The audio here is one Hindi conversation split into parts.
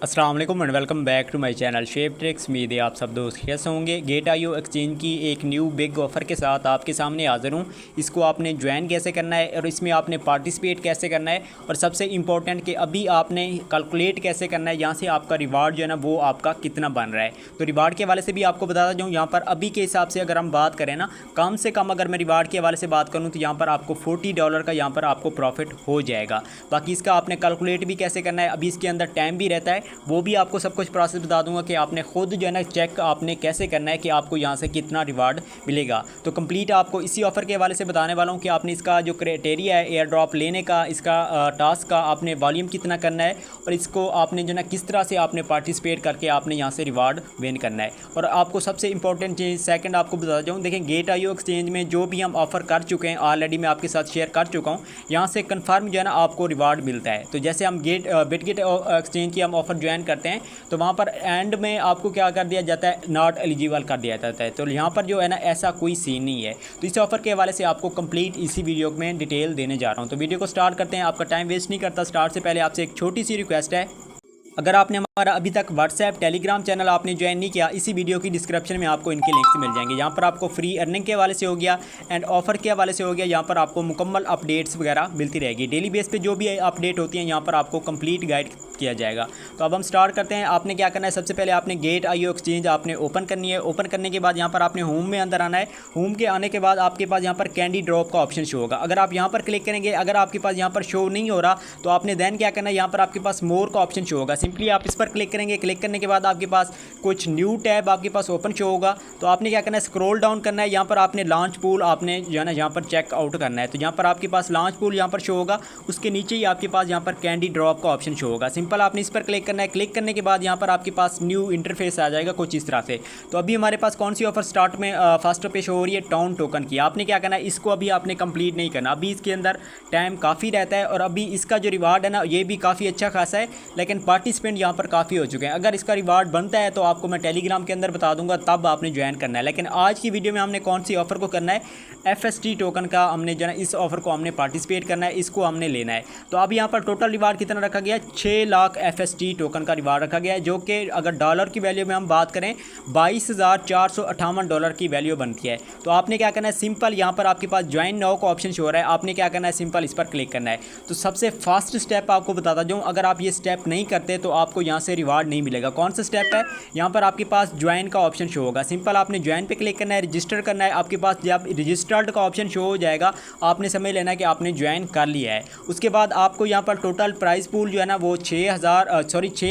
अस्सलाम वालेकुम and welcome back to my channel Shape Tricks. उम्मीद है आप सब दोस्त कैसे होंगे। गेट.io एक्सचेंज की एक न्यू बिग ऑफ़र के साथ आपके सामने हाज़िर हूँ। इसको आपने ज्वाइन कैसे करना है और इसमें आपने पार्टिसिपेट कैसे करना है, और सबसे इम्पॉर्टेंट कि अभी आपने कैलकुलेट कैसे करना है यहाँ से आपका रिवार्ड जो है ना वो आपका कितना बन रहा है। तो रिवार्ड के हवाले से भी आपको बताता जाऊँ। यहाँ पर अभी के हिसाब से अगर हम बात करें ना, कम से कम अगर मैं रिवार्ड के हवाले से बात करूँ तो यहाँ पर आपको $40 का यहाँ पर आपको प्रॉफिट हो जाएगा। बाकी इसका आपने कैलकुलेट भी कैसे करना है, अभी इसके अंदर टाइम भी रहता है, वो भी आपको सब कुछ प्रोसेस बता दूंगा कि आपने खुद जो है ना चेक आपने कैसे करना है कि आपको यहाँ से कितना रिवार्ड मिलेगा। तो कंप्लीट आपको इसी ऑफ़र के हवाले से बताने वाला हूँ कि आपने इसका जो क्राइटेरिया है एयर ड्रॉप लेने का, इसका टास्क का आपने वॉल्यूम कितना करना है, और इसको आपने जो ना किस तरह से आपने पार्टिसिपेट करके आपने यहाँ से रिवार्ड विन करना है। और आपको सबसे इंपॉर्टेंट चीज़ सेकंड आपको बताता जाऊँ, देखें गेट.io एक्सचेंज में जो भी हम ऑफ़र कर चुके हैं ऑलरेडी मैं आपके साथ शेयर कर चुका हूँ, यहाँ से कन्फर्म जो है ना आपको रिवार्ड मिलता है। तो जैसे हम बिटगेट एक्सचेंज की हम ऑफ़र ज्वाइन करते हैं तो वहाँ पर एंड में आपको क्या कर दिया जाता है, नॉट एलिजिबल कर दिया जाता है। तो यहाँ पर जो है ना ऐसा कोई सीन नहीं है। तो इस ऑफ़र के हवाले से आपको कंप्लीट इसी वीडियो में डिटेल देने जा रहा हूँ। तो वीडियो को स्टार्ट करते हैं। आपका टाइम वेस्ट नहीं करता, स्टार्ट से पहले आपसे एक छोटी सी रिक्वेस्ट है, अगर आपने हमारा अभी तक व्हाट्सएप टेलीग्राम चैनल आपने ज्वाइन नहीं किया, इसी वीडियो की डिस्क्रिप्शन में आपको इनके लिंक्स मिल जाएंगे। यहाँ पर आपको फ्री अर्निंग के हवाले से हो गया एंड ऑफ़र के हवाले से हो गया, यहाँ पर आपको मुकम्मल अपडेट्स वगैरह मिलती रहेगी। डेली बेस पे जो भी अपडेट होती हैं यहाँ पर आपको कंप्लीट गाइड किया जाएगा। तो अब हम स्टार्ट करते हैं। आपने क्या करना है, सबसे पहले आपने गेट.io एक्सचेंज आपने ओपन करनी है। ओपन करने के बाद यहाँ पर आपने होम में अंदर आना है। होम के आने के बाद आपके पास यहाँ पर कैंडी ड्रॉप का ऑप्शन शो होगा। अगर आप यहाँ पर क्लिक करेंगे, अगर आपके पास यहाँ पर शो नहीं हो रहा तो आपने देन क्या करना है, यहाँ पर आपके पास मोर का ऑप्शन शो होगा। सिंपली आप इस पर क्लिक करेंगे। क्लिक करने के बाद आपके पास कुछ न्यू टैब आपके पास ओपन शो होगा। तो आपने क्या करना है, स्क्रॉल डाउन करना है। यहाँ पर आपने लॉन्च पूल आपने जो है ना यहाँ पर चेक आउट करना है। तो यहाँ पर आपके पास लॉन्च पूल यहाँ पर शो होगा, उसके नीचे ही आपके पास यहाँ पर कैंडी ड्रॉप का ऑप्शन शो होगा। सिंपल आपने इस पर क्लिक करना है। क्लिक करने के बाद यहाँ पर आपके पास न्यू इंटरफेस आ जाएगा कुछ इस तरह से। तो अभी हमारे पास कौन सी ऑफर स्टार्ट में फर्स्ट पे शो हो रही है, टाउन टोकन की। आपने क्या करना है, इसको अभी आपने कंप्लीट नहीं करना। अभी इसके अंदर टाइम काफ़ी रहता है और अभी इसका जो रिवार्ड है ना ये भी काफ़ी अच्छा खासा है, लेकिन पार्टिसिपेंट यहाँ पर काफ़ी हो चुके हैं। अगर इसका रिवार्ड बनता है तो आपको मैं टेलीग्राम के अंदर बता दूंगा, तब आपने ज्वाइन करना है। लेकिन आज की वीडियो में हमने कौन सी ऑफ़र को करना है, FST टोकन का हमने जो है इस ऑफ़र को हमने पार्टिसिपेट करना है, इसको हमने लेना है। तो अभी यहाँ पर टोटल रिवार्ड कितना रखा गया है, 6 लाख FST टोकन का रिवार्ड रखा गया है, जो कि अगर डॉलर की वैल्यू में हम बात करें $22,458 की वैल्यू बनती है। तो आपने क्या करना है, सिंपल यहाँ पर आपके पास ज्वाइन नाउ का ऑप्शन शो हो रहा है। आपने क्या करना है, सिंपल इस पर क्लिक करना है। तो सबसे फास्ट स्टेप आपको बताता जाऊँ, अगर आप ये स्टेप नहीं करते तो आपको यहाँ से रिवार्ड नहीं मिलेगा। कौन सा स्टेप है, यहाँ पर आपके पास ज्वाइन का ऑप्शन शो होगा। सिंपल आपने ज्वाइन पे क्लिक करना है, रजिस्टर करना है। आपके पास जब रजिस्टर्ड का ऑप्शन शो हो जाएगा आपने समझ लेना है कि आपने ज्वाइन कर लिया है। उसके बाद आपको यहाँ पर टोटल प्राइस पूल जो है ना वो 6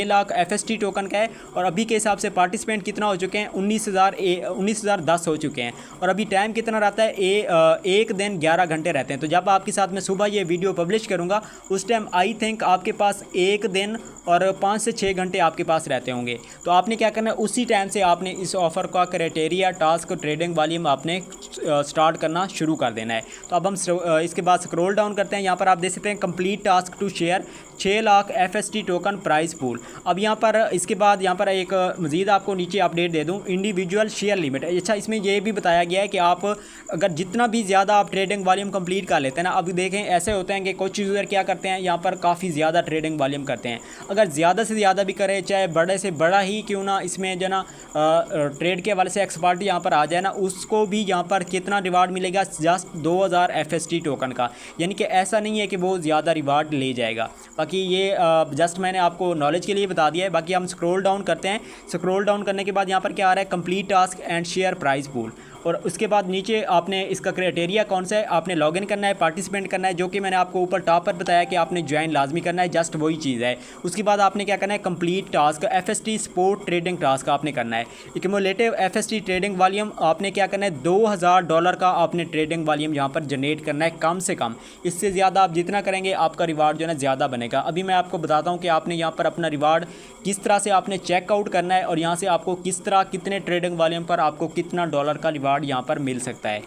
लाख FST टोकन का है, और अभी के हिसाब से पार्टिसिपेंट कितना हो चुके हैं, 19,010 हो चुके हैं। और अभी टाइम कितना रहता है, एक दिन 11 घंटे रहते हैं। तो जब आपके साथ मैं सुबह ये वीडियो पब्लिश करूँगा उस टाइम आई थिंक आपके पास एक दिन और 5 से 6 घंटे आपके पास रहते होंगे। तो आपने क्या करना है, उसी टाइम से आपने इस ऑफ़र का क्राइटेरिया टास्क ट्रेडिंग वॉल्यूम आपने स्टार्ट करना शुरू कर देना है। तो अब हम इसके बाद स्क्रॉल डाउन करते हैं। यहाँ पर आप देख सकते हैं complete task to share 6 lakh FST token prize pool. अब यहाँ पर इसके बाद यहाँ पर एक मज़ीद आपको नीचे अपडेट दे दूँ, इंडिविजुअल शेयर लिमिट। अच्छा, इसमें ये भी बताया गया है कि आप अगर जितना भी ज़्यादा आप ट्रेडिंग वॉल्यूम कंप्लीट कर लेते हैं ना, अब देखें ऐसे होते हैं कि कुछ यूज़र क्या करते हैं, यहाँ पर काफ़ी ज़्यादा ट्रेडिंग वॉल्यूम करते हैं। अगर ज़्यादा से ज़्यादा भी करें, चाहे बड़े से बड़ा ही क्यों ना इसमें जो ना ट्रेड के हवाले से एक्सपर्ट यहाँ पर आ जाए ना, उसको भी यहाँ पर कितना रिवार्ड मिलेगा, जस्ट 2000 FST टोकन का। यानी कि ऐसा नहीं है कि वो ज़्यादा रिवार्ड ले जाएगा। बाकी ये जस्ट मैंने आपको नॉलेज के लिए बता दिया है। बाकी हम स्क्रॉल डाउन करते हैं। स्क्रॉल डाउन करने के बाद यहाँ पर क्या आ रहा है, complete task and share price pool. और उसके बाद नीचे आपने इसका क्राइटेरिया कौन सा है, आपने लॉगिन करना है, पार्टिसिपेंट करना है, जो कि मैंने आपको ऊपर टॉप पर बताया कि आपने ज्वाइन लाजमी करना है, जस्ट वही चीज़ है। उसके बाद आपने क्या करना है, complete task FST sport trading task आपने करना है। एक्युमुलेटिव FST ट्रेडिंग वॉल्यूम आपने क्या करना है, $2000 का आपने ट्रेडिंग वॉल्यूम यहाँ पर जनरेट करना है कम से कम। इससे ज़्यादा आप जितना करेंगे आपका रिवार्ड जो है ना ज़्यादा बनेगा। अभी मैं आपको बताता हूँ कि आपने यहाँ पर अपना रिवार्ड किस तरह से आपने चेकआउट करना है, और यहाँ से आपको किस तरह कितने ट्रेडिंग वॉल्यूम पर आपको कितना डॉलर का रिवार्ड यहाँ पर मिल सकता है।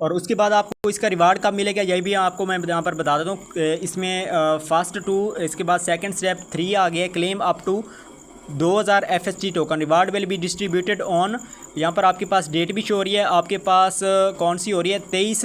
और उसके बाद आपको इसका रिवार्ड कब मिलेगा यही भी आपको मैं यहाँ पर बता देता हूँ। इसमें फर्स्ट 2, इसके बाद सेकंड स्टेप 3 आ गया, claim up to 2000 FST token, reward will be distributed on. यहाँ पर आपके पास डेट भी शो हो रही है, आपके पास कौन सी हो रही है, 23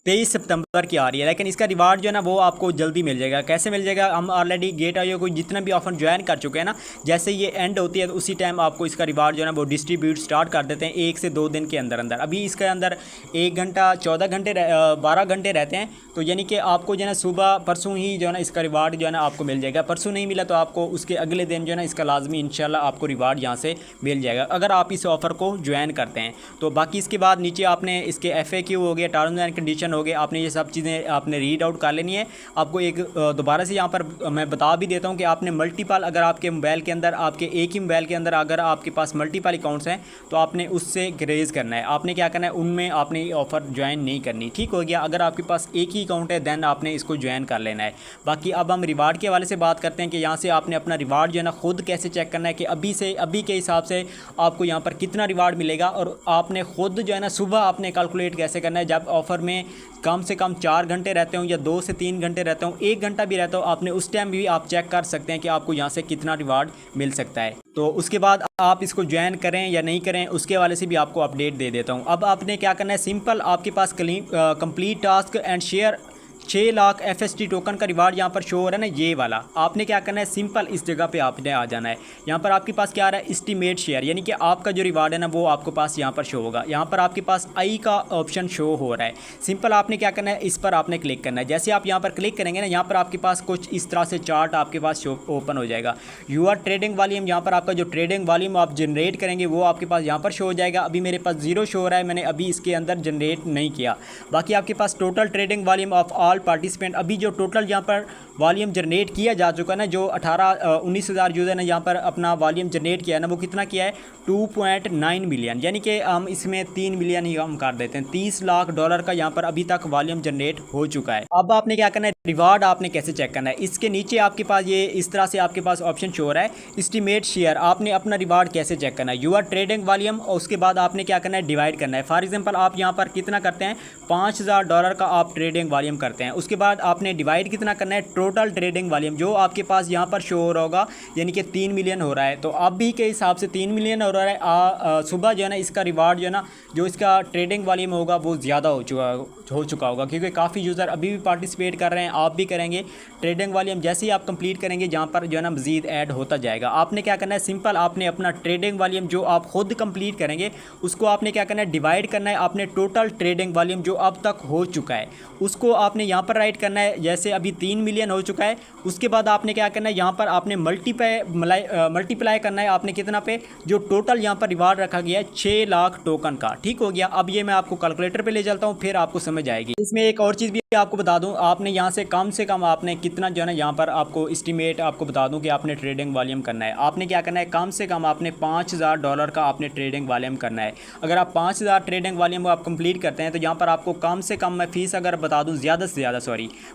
23 सितंबर की आ रही है, लेकिन इसका रिवार्ड जो है ना वो आपको जल्दी मिल जाएगा। कैसे मिल जाएगा? हम ऑलरेडी Gate.io को जितना भी ऑफर ज्वाइन कर चुके हैं ना, जैसे ये एंड होती है तो उसी टाइम आपको इसका रिवार्ड जो है ना वो डिस्ट्रीब्यूट स्टार्ट कर देते हैं 1 से 2 दिन के अंदर अंदर। अभी इसके अंदर 1 घंटा 14 घंटे 12 घंटे रहते हैं, तो यानी कि आपको जो है ना सुबह परसों ही जो है ना इसका रिवार्ड जो है ना आपको मिल जाएगा। परसों नहीं मिला तो आपको उसके अगले दिन जो है ना इसका लाजमी इंशाल्लाह आपको रिवार्ड यहाँ से मिल जाएगा, अगर आप इस ऑफ़र को ज्वाइन करते हैं। तो बाकी इसके बाद नीचे आपने इसके FAQ हो गया, टर्म्स एंड कंडीशन हो गए, आपने ये सब चीज़ें आपने रीड आउट कर लेनी है। आपको एक दोबारा से यहाँ पर मैं बता भी देता हूँ कि आपने मल्टीपल, अगर आपके मोबाइल के अंदर, आपके एक ही मोबाइल के अंदर अगर आपके पास मल्टीपल अकाउंट्स हैं तो आपने उससे रेज़ करना है। आपने क्या करना है, उनमें आपने ये ऑफ़र ज्वाइन नहीं करनी। ठीक हो गया? अगर आपके पास एक ही अकाउंट है दैन आपने इसको ज्वाइन कर लेना है। बाकी अब हम रिवार्ड के हवाले से बात करते हैं कि यहाँ से आपने अपना रिवार्ड जो है ना खुद कैसे चेक करना है कि अभी के हिसाब से आपको यहाँ पर कितना रिवार्ड मिलेगा, और आपने खुद जो है ना सुबह आपने कैलकुलेट कैसे करना है। जब ऑफ़र में कम से कम 4 घंटे रहते हो या 2 से 3 घंटे रहते हो, 1 घंटा भी रहता हो, आपने उस टाइम भी आप चेक कर सकते हैं कि आपको यहाँ से कितना रिवार्ड मिल सकता है। तो उसके बाद आप इसको ज्वाइन करें या नहीं करें उसके हवाले से भी आपको अपडेट दे देता हूँ। अब आपने क्या करना है, सिंपल आपके पास complete task and share 6 lakh FST token का रिवार्ड यहाँ पर शो हो रहा है ना, ये वाला। आपने क्या करना है, सिंपल इस जगह पे आपने आ जाना है। यहाँ पर आपके पास क्या आ रहा है, एस्टीमेट शेयर, यानी कि आपका जो रिवार्ड है ना वो आपके पास यहाँ पर शो होगा। यहाँ पर आपके पास आई का ऑप्शन शो हो रहा है। सिंपल आपने क्या करना है, इस पर आपने क्लिक करना है। जैसे आप यहाँ पर क्लिक करेंगे ना, यहाँ पर आपके पास कुछ इस तरह से चार्ट आपके पास शो ओपन हो जाएगा। यूआर ट्रेडिंग वॉल्यूम, यहाँ पर आपका जो ट्रेडिंग वॉल्यूम आप जनरेट करेंगे वो आपके पास यहाँ पर शो हो जाएगा। अभी मेरे पास 0 शो हो रहा है, मैंने अभी इसके अंदर जनरेट नहीं किया। बाकी आपके पास total trading volume of all participant, अभी जो टोटल यहाँ पर वॉल्यूम जनरेट किया जा चुका है ना, जो 19 हज़ार यूज़र ने यहाँ पर अपना वॉल्यूम जनरेट किया है ना, वो कितना किया है, 2.9 मिलियन, यानी कि हम इसमें 3 मिलियन ही हम कर देते हैं। $30 लाख का यहाँ पर अभी तक वॉल्यूम जनरेट हो चुका है। अब आपने क्या करना है, रिवार्ड आपने कैसे चेक करना है, इसके नीचे आपके पास ये इस तरह से आपके पास ऑप्शन शो हो रहा है, एस्टीमेट शेयर। आपने अपना रिवार्ड कैसे चेक करना है, यूआर ट्रेडिंग वॉल्यूम, और उसके बाद आपने क्या करना है, डिवाइड करना है। फॉर एग्जांपल आप यहाँ पर कितना करते हैं, $5000 का आप ट्रेडिंग वॉल्यूम करते हैं। उसके बाद आपने डिवाइड कितना करना है, टोटल ट्रेडिंग वॉल्यूम जो आपके पास यहाँ पर शो हो रहा होगा, यानी कि 3 मिलियन हो रहा है। तो अभी के हिसाब से 3 मिलियन हो रहा है। सुबह जो है ना इसका रिवार्ड जो है ना, जो इसका ट्रेडिंग वॉल्यूम होगा वो ज़्यादा हो चुका होगा, क्योंकि काफ़ी यूज़र अभी भी पार्टिसिपेट कर रहे हैं, आप भी करेंगे। ट्रेडिंग वॉल्यूम जैसे ही आप कंप्लीट करेंगे जहाँ पर जो है ना मज़ीद ऐड होता जाएगा। आपने क्या करना है, सिंपल आपने अपना ट्रेडिंग वॉल्यूम जो आप खुद कंप्लीट करेंगे उसको आपने क्या करना है, डिवाइड करना है। आपने टोटल ट्रेडिंग वॉल्यूम जो अब तक हो चुका है उसको आपने यहाँ पर राइट करना है। जैसे अभी 3 मिलियन हो चुका है, उसके बाद आपने क्या करना है, यहाँ पर आपने मल्टीप्लाई करना है। आपने कितना पे, जो टोटल यहाँ पर रिवार्ड रखा गया है 6 लाख टोकन का। ठीक हो गया? अब ये मैं आपको कैलकुलेटर पे ले चलता हूँ, फिर आपको समझ आएगी। इसमें एक और चीज़ भी आपको बता दूं, आपने यहाँ से कम आपने कितना जो है ना, यहाँ पर आपको एस्टीमेट आपको बता दूं कि आपने ट्रेडिंग वॉल्यूम करना है। आपने क्या करना है, कम से कम आपने $5000 का आपने ट्रेडिंग वॉल्यूम करना है। अगर आप 5000 ट्रेडिंग वॉल्यूम आप कंप्लीट करते हैं तो यहाँ पर आपको कम से कम, मैं फ़ीस अगर बता दूं, ज़्यादा से ज़्यादा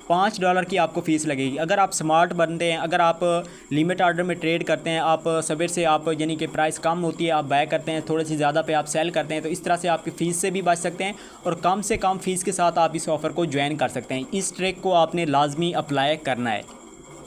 $5 की आपको फ़ीस लगेगी। अगर आप स्मार्ट बनते हैं, अगर आप लिमिट ऑर्डर में ट्रेड करते हैं, आप सवेर से आप यानी कि प्राइस कम होती है, आप बाय करते हैं, थोड़ी सी ज़्यादा पे आप सेल करते हैं, तो इस तरह से आपकी फ़ीस से भी बच सकते हैं और कम से कम फ़ीस के साथ आप इस ऑफ़र को ज्वाइन कर सकते हैं। इस ट्रिक को आपने लाजमी अप्लाई करना है।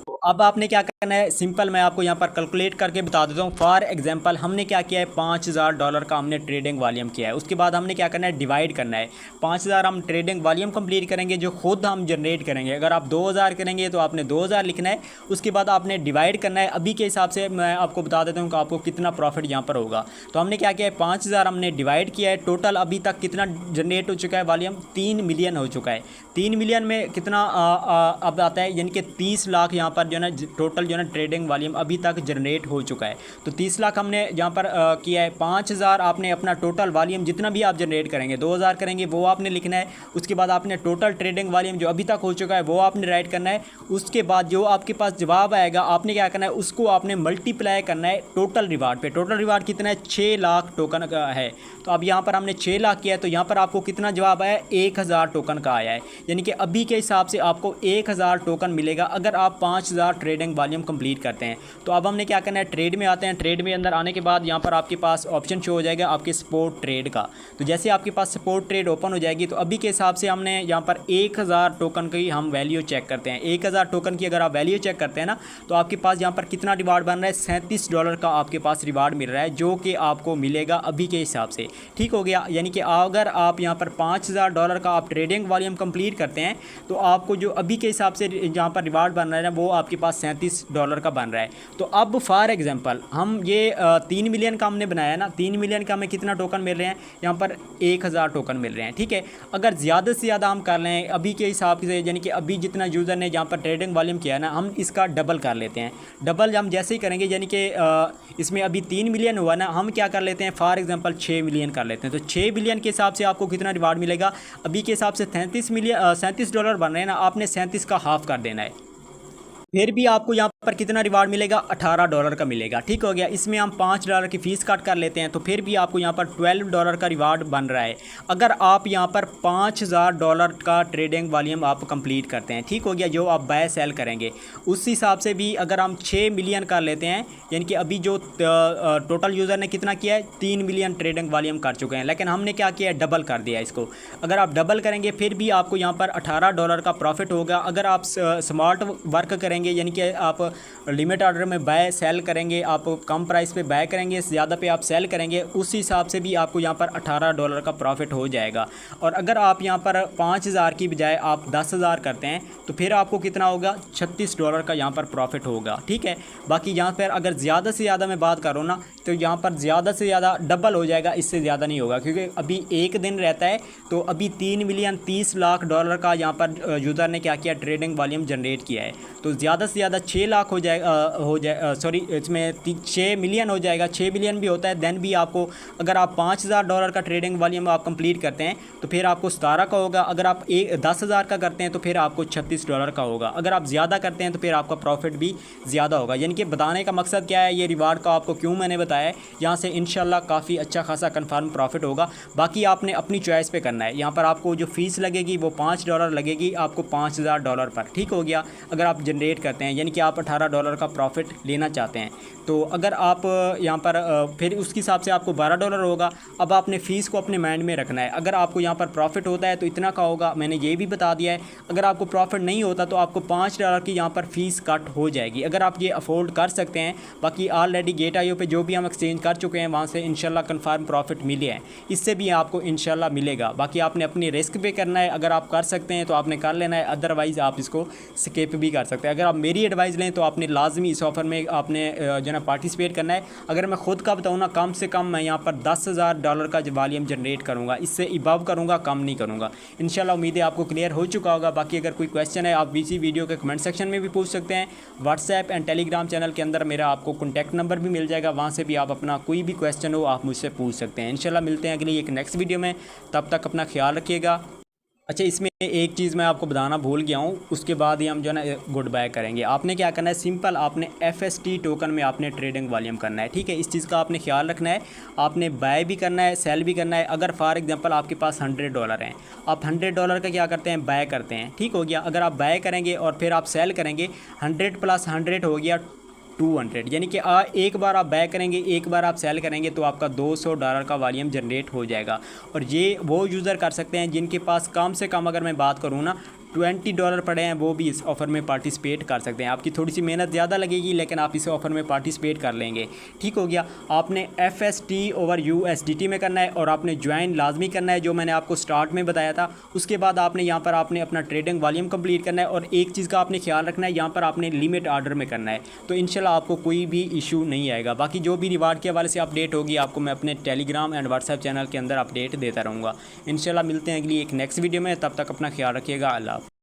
तो अब आपने क्या करना है, सिंपल मैं आपको यहाँ पर कैलकुलेट करके बता देता हूँ। फॉर एग्जांपल हमने क्या किया है, $5000 का हमने ट्रेडिंग वॉल्यूम किया है। उसके बाद हमने क्या करना है, डिवाइड करना है। 5000 हम ट्रेडिंग वॉल्यूम कंप्लीट करेंगे जो खुद हम जनरेट करेंगे। अगर आप 2000 करेंगे तो आपने 2000 लिखना है। उसके बाद आपने डिवाइड करना है। अभी के हिसाब से मैं आपको बता देता हूँ कि आपको कितना प्रॉफिट यहाँ पर होगा। तो हमने क्या किया है, 5000 हमने डिवाइड किया है। टोटल अभी तक कितना जनरेट हो चुका है वॉल्यूम, 3 मिलियन हो चुका है। 3 मिलियन में कितना अब आता है, यानी कि 30 लाख यहाँ पर जो है ना टोटल जो है ना ट्रेडिंग वॉल्यूम अभी तक जनरेट हो चुका है। तो 30 लाख हमने यहाँ पर किया है। 5000 आपने अपना टोटल वॉल्यूम जितना भी आप जनरेट करेंगे, 2000 करेंगे वो आपने लिखना है। उसके बाद आपने टोटल ट्रेडिंग वॉल्यूम जो अभी तक हो चुका है वो आपने राइट करना है। उसके बाद जो आपके पास जवाब आएगा आपने क्या करना है, उसको आपने मल्टीप्लाई करना है टोटल रिवार्ड पे। टोटल रिवार्ड कितना है, 6 लाख टोकन का है। तो अब यहाँ पर हमने 6 लाख किया है, तो यहाँ पर आपको कितना जवाब आया, 1000 टोकन का आया है। यानी कि अभी के हिसाब से आपको 1000 टोकन मिलेगा अगर आप 5000 ट्रेडिंग वॉल्यूम वॉल्यूम कंप्लीट करते हैं। तो अब हमने क्या करना है, ट्रेड में आते हैं। ट्रेड में अंदर आने के बाद यहाँ पर आपके पास ऑप्शन शो हो जाएगा आपके सपोर्ट ट्रेड का। तो जैसे आपके पास सपोर्ट ट्रेड ओपन हो जाएगी तो अभी के हिसाब से हमने यहाँ पर 1000 टोकन की हम वैल्यू चेक करते हैं। 1000 टोकन की अगर आप वैल्यू चेक करते हैं ना, तो आपके पास यहाँ पर कितना रिवार्ड बन रहा है, $37 का आपके पास रिवार्ड मिल रहा है, जो कि आपको मिलेगा अभी के हिसाब से। ठीक हो गया। यानी कि अगर आप यहाँ पर $5000 का आप ट्रेडिंग वॉल्यूम कंप्लीट करते हैं तो आपको जो अभी के हिसाब से यहाँ पर रिवार्ड बन रहा है ना, वो आपके पास $37 का बन रहा है। तो अब फॉर एग्जांपल हम ये 3 मिलियन का हमने बनाया ना, 3 मिलियन का हमें कितना टोकन मिल रहे हैं, यहाँ पर 1000 टोकन मिल रहे हैं। ठीक है। अगर ज़्यादा से ज़्यादा हम कर लें अभी के हिसाब से, यानी कि अभी जितना यूज़र ने यहाँ पर ट्रेडिंग वॉल्यूम किया है ना, हम इसका डबल कर लेते हैं। डबल हम जैसे ही करेंगे, यानी कि इसमें अभी 3 मिलियन हुआ ना, हम क्या कर लेते हैं, फॉर एग्जांपल 6 मिलियन कर लेते हैं। तो 6 मिलियन के हिसाब से आपको कितना रिवार्ड मिलेगा, अभी के हिसाब से $37 बन रहे हैं ना, आपने 37 का हाफ कर देना है। फिर भी आपको यहाँ पर कितना रिवार्ड मिलेगा, $18 का मिलेगा। ठीक हो गया। इसमें हम $5 की फ़ीस कट कर लेते हैं, तो फिर भी आपको यहाँ पर $12 का रिवार्ड बन रहा है अगर आप यहाँ पर $5000 का ट्रेडिंग वॉल्यूम आप कंप्लीट करते हैं। ठीक हो गया। जो आप बाय सेल करेंगे उस हिसाब से भी अगर हम 6 मिलियन कर लेते हैं, यानी कि अभी जो टोटल यूज़र ने कितना किया है, 3 मिलियन ट्रेडिंग वॉल्यूम कर चुके हैं, लेकिन हमने क्या किया है, डबल कर दिया इसको। अगर आप डबल करेंगे फिर भी आपको यहाँ पर $18 का प्रॉफिट होगा। अगर आप स्मार्ट वर्क करेंगे, यानी कि आप लिमिट ऑर्डर में बाय सेल करेंगे, आप कम प्राइस पे बाय करेंगे, ज़्यादा पे आप सेल करेंगे, उस हिसाब से भी आपको यहाँ पर $18 का प्रॉफिट हो जाएगा। और अगर आप यहाँ पर 5000 की बजाय आप 10,000 करते हैं तो फिर आपको कितना होगा, $36 का यहाँ पर प्रॉफिट होगा। ठीक है। बाकी यहाँ पर अगर ज़्यादा से ज़्यादा मैं बात करूँ ना, तो यहाँ पर ज़्यादा से ज़्यादा डबल हो जाएगा, इससे ज़्यादा नहीं होगा, क्योंकि अभी एक दिन रहता है। तो अभी 3 मिलियन $30 लाख का यहाँ पर यूज़र ने क्या किया, ट्रेडिंग वॉल्यूम जनरेट किया है। तो ज़्यादा से ज़्यादा 6 लाख हो जाए, सॉरी इसमें 6 मिलियन हो जाएगा। 6 मिलियन भी होता है, देन भी आपको अगर आप $5000 का ट्रेडिंग वॉल्यूम आप कंप्लीट करते हैं तो फिर आपको 17 का होगा। अगर आप 10,000 का करते हैं तो फिर आपको $36 का होगा। अगर आप ज़्यादा करते हैं तो फिर आपका प्रॉफिट भी ज़्यादा होगा। यानी कि बताने का मकसद क्या है, ये रिवार्ड का आपको क्यों मैंने बताया है, यहाँ से इंशाल्लाह काफ़ी अच्छा खासा कन्फर्म प्रॉफिट होगा। बाकी आपने अपनी चॉइस पे करना है। यहाँ पर आपको जो फ़ीस लगेगी वो $5 लगेगी आपको $5000 पर। ठीक हो गया। अगर आप जनरेट करते हैं, यानी कि आप $18 का प्रॉफिट लेना चाहते हैं, तो अगर आप यहाँ पर फिर उसके हिसाब से आपको $12 होगा। अब आपने फ़ीस को अपने माइंड में रखना है। अगर आपको यहाँ पर प्रॉफिट होता है तो इतना का होगा, मैंने ये भी बता दिया है। अगर आपको प्रॉफिट नहीं होता तो आपको $5 की यहाँ पर फ़ीस कट हो जाएगी, अगर आप ये अफोर्ड कर सकते हैं। बाकी ऑलरेडी Gate.io पे जो भी हम एक्सचेंज कर चुके हैं वहाँ से इंशाल्लाह कन्फर्म प्रॉफिट मिले हैं, इससे भी आपको इंशाल्लाह मिलेगा। बाकी आपने अपनी रिस्क पे करना है, अगर आप कर सकते हैं तो आपने कर लेना है, अदरवाइज़ आप इसको स्किप भी कर सकते हैं। अगर आप मेरी एडवाइस लें तो आपने लाजमी इस ऑफ़र में आपने जो ना पार्टिसिपेट करना है। अगर मैं ख़ुद का बताऊँ ना, कम से कम मैं यहाँ पर $10,000 का वॉल्यूम जनरेट करूँगा, इससे इबव करूँगा, कम नहीं करूँगा। इंशाल्लाह उम्मीद है आपको क्लियर हो चुका होगा। बाकी अगर कोई क्वेश्चन है आप इसी वीडियो के कमेंट सेक्शन में भी पूछ सकते हैं। व्हाट्सएप एंड टेलीग्राम चैनल के अंदर मेरा आपको कॉन्टैक्ट नंबर भी मिल जाएगा, वहाँ से भी आप अपना कोई भी क्वेश्चन हो आप मुझसे पूछ सकते हैं। इंशाल्लाह मिलते हैं अगली एक नेक्स्ट वीडियो में, तब तक अपना ख्याल रखिएगा। अच्छा, इसमें एक चीज़ मैं आपको बताना भूल गया हूँ, उसके बाद ही हम जो है ना गुड बाय करेंगे। आपने क्या करना है, सिंपल आपने FST टोकन में आपने ट्रेडिंग वॉल्यूम करना है। ठीक है। इस चीज़ का आपने ख्याल रखना है। आपने बाय भी करना है, सेल भी करना है। अगर फॉर एग्जांपल आपके पास $100 हैं, आप $100 का क्या करते हैं, बाय करते हैं। ठीक हो गया। अगर आप बाय करेंगे और फिर आप सेल करेंगे, 100 + 100 हो गया 200, यानी कि एक बार आप बाय करेंगे, एक बार आप सेल करेंगे तो आपका $200 का वॉल्यूम जनरेट हो जाएगा। और ये वो यूज़र कर सकते हैं जिनके पास कम से कम, अगर मैं बात करूँ ना, $20 पड़े हैं, वो भी इस ऑफ़र में पार्टिसिपेट कर सकते हैं। आपकी थोड़ी सी मेहनत ज़्यादा लगेगी, लेकिन आप इस ऑफ़र में पार्टिसिपेट कर लेंगे। ठीक हो गया। आपने FST ओवर USDT में करना है और आपने ज्वाइन लाजमी करना है, जो मैंने आपको स्टार्ट में बताया था। उसके बाद आपने यहाँ पर आपने अपना ट्रेडिंग वॉल्यूम कंप्लीट करना है। और एक चीज़ का आपने ख्याल रखना है, यहाँ पर आपने लिमिट ऑर्डर में करना है, तो इंशाल्लाह आपको कोई भी इशू नहीं आएगा। बाकी जो भी रिवार्ड के हवाले से अपडेट होगी आपको मैं अपने टेलीग्राम एंड व्हाट्सएप चैनल के अंदर अपडेट देता रहूँगा। इंशाल्लाह मिलते हैं अगली एक नेक्स्ट वीडियो में, तब तक अपना ख्याल रखिएगा। अल्लाह।